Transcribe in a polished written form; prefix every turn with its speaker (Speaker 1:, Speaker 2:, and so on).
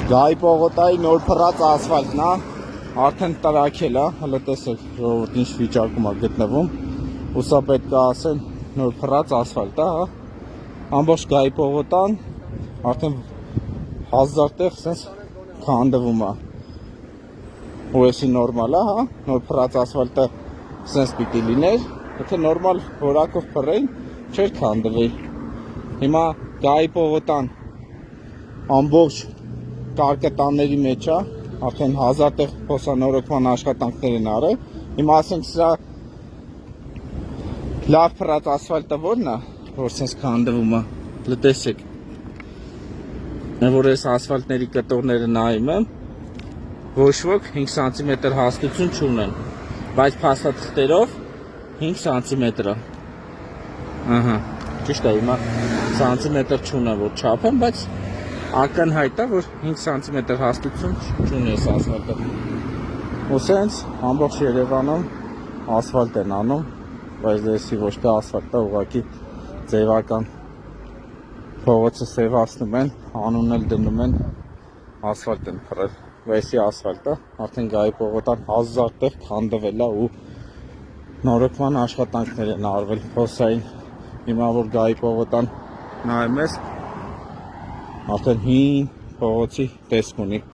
Speaker 1: Գայի պողոտայի նոր փռած ասֆալտն է, արդեն տրաքել է, հələ տեսեք ժողովուրդ ինչ վիճակում է գտնվում, ու սա պետք է ասեն նոր փռած ասֆալտ է, հա։ Ամբողջ Գայի պողոտան արդեն 1000 տեղ սենց քանդվում է։ Ու էսի նորմալ է, հա, նոր փռած ասֆալտը սենց պիտի լիներ, եթե նորմալ որակով փռեին, չէր քանդվի։ Հիմա Գայի պողոտան ամբողջ կարկտանների մեջ է, արդեն 1000 տեղ փոսանորոգման աշխատանքներ են արել։ Հիմա ասենք սրա լավ փռած ասֆալտը որն է, որ սենց քանդվում է, լտեսեք։ Որ այս ասֆալտների կտորները նայում եմ, ոչ ոք 5 սանտիմետր հաստություն չունեն, բայց փաստաթղթերով 5 սանտիմետր է։ Ահա, ճիշտ է, հիմա սանտիմետր չունեմ, որ չափեմ, բայց ակնհայտ է, որ 5 սանտիմետր հաստություն չունի այս ասֆալտը։ Ու սենց ամբողջ Երևանում ասֆալտ են անում, բայց դեսի ոչ թե ասֆալտ է, ուղղակի ձևական փողոցը սևացնում են, անունն էլ դնում են, ասֆալտ են փռել։ Վեսի ասֆալտը արդեն Գայի պողոտան 1000 տեղ քանդվել է ու նորոգման աշխատանքներ են արվել փոսային։ Հիմա որ Գայի պողոտան նայում ես, արդեն հին փողոցի տեսք ունի։